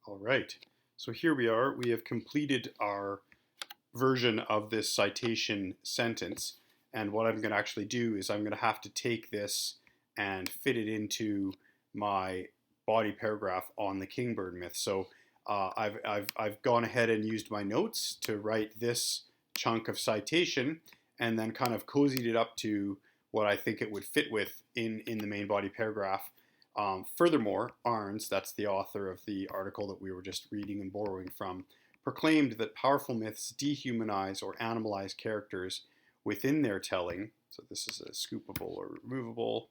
All right, so here we are. We have completed our version of this citation sentence. And what I'm going to actually do is I'm going to have to take this and fit it into my body paragraph on the kingbird myth. So I've gone ahead and used my notes to write this chunk of citation and then kind of cozied it up to what I think it would fit with in the main body paragraph. Furthermore, Arns, that's the author of the article that we were just reading and borrowing from, proclaimed that powerful myths dehumanize or animalize characters within their telling. So this is a scoopable or removable,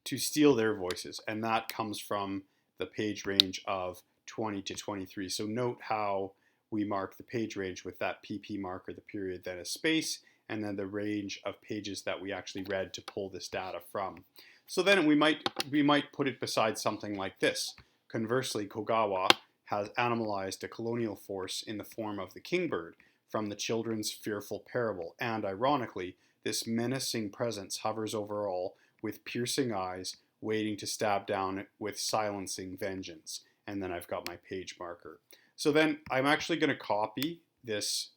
to steal their voices. And that comes from the page range of 20 to 23. So note how we mark the page range with that PP marker, the period, then a space, and then the range of pages that we actually read to pull this data from. So then we might put it beside something like this. Conversely, Kogawa has animalized a colonial force in the form of the kingbird from the children's fearful parable, and ironically, this menacing presence hovers over all with piercing eyes, waiting to stab down with silencing vengeance. And then I've got my page marker. So then I'm actually going to copy this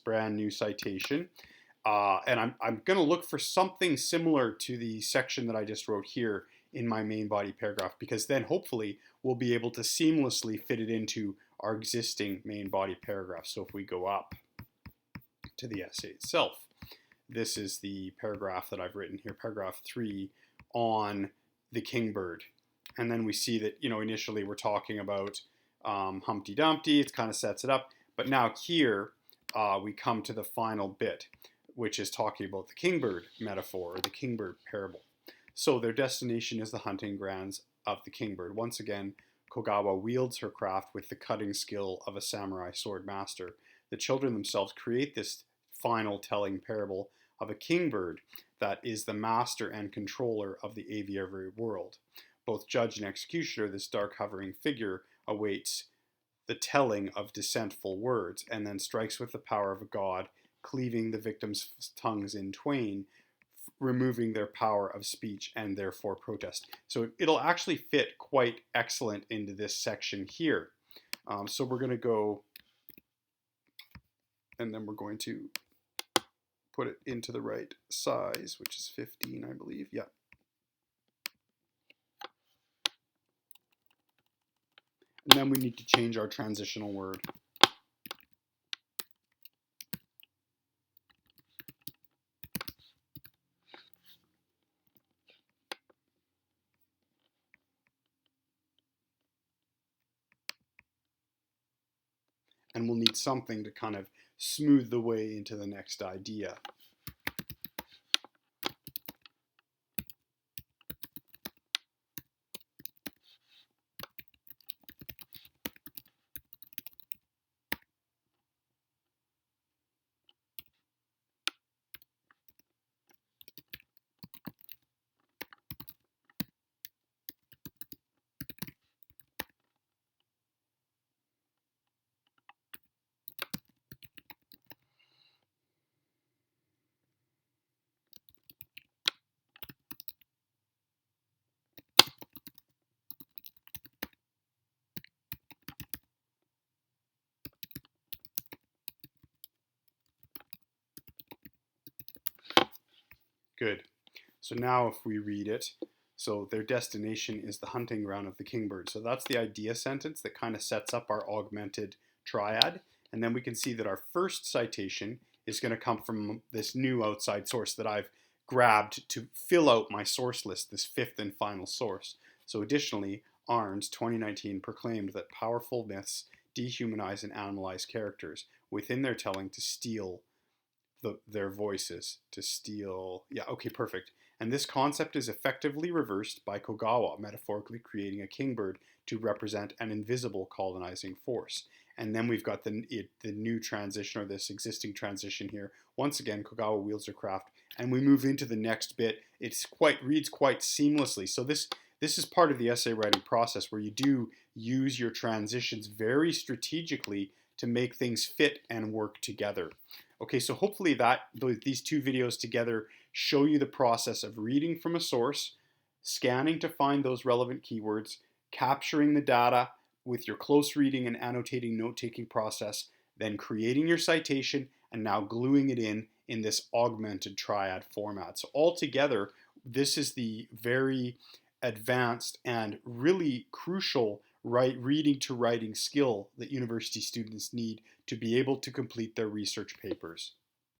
brand new citation. And I'm going to look for something similar to the section that I just wrote here in my main body paragraph, because then hopefully we'll be able to seamlessly fit it into our existing main body paragraph. So if we go up to the essay itself, this is the paragraph that I've written here, paragraph 3 on the kingbird. And then we see that, initially we're talking about Humpty Dumpty. It kind of sets it up. But now here we come to the final bit, which is talking about the kingbird metaphor, or the kingbird parable. So their destination is the hunting grounds of the kingbird. Once again, Kogawa wields her craft with the cutting skill of a samurai sword master. The children themselves create this final telling parable of a kingbird that is the master and controller of the aviary world. Both judge and executioner, this dark hovering figure, awaits the telling of dissentful words, and then strikes with the power of a god, cleaving the victims' tongues in twain, removing their power of speech and therefore protest. So it'll actually fit quite excellent into this section here. So we're going to go, and then we're going to put it into the right size, which is 15, I believe. Yeah. And then we need to change our transitional word. And we'll need something to kind of smooth the way into the next idea. Good. So now if we read it, so their destination is the hunting ground of the kingbird. So that's the idea sentence that kind of sets up our augmented triad. And then we can see that our first citation is going to come from this new outside source that I've grabbed to fill out my source list, this fifth and final source. So additionally, Arns 2019 proclaimed that powerful myths dehumanize and animalize characters within their telling to steal their voices, to steal. Yeah, okay, perfect. And this concept is effectively reversed by Kogawa, metaphorically creating a kingbird to represent an invisible colonizing force. And then we've got the new transition, or this existing transition here. Once again, Kogawa wields her craft, and we move into the next bit. It reads quite seamlessly. So this is part of the essay writing process, where you do use your transitions very strategically to make things fit and work together. Okay, so hopefully these two videos together show you the process of reading from a source, scanning to find those relevant keywords, capturing the data with your close reading and annotating note-taking process, then creating your citation, and now gluing it in this augmented triad format. So altogether, this is the very advanced and really crucial reading to writing skill that university students need to be able to complete their research papers.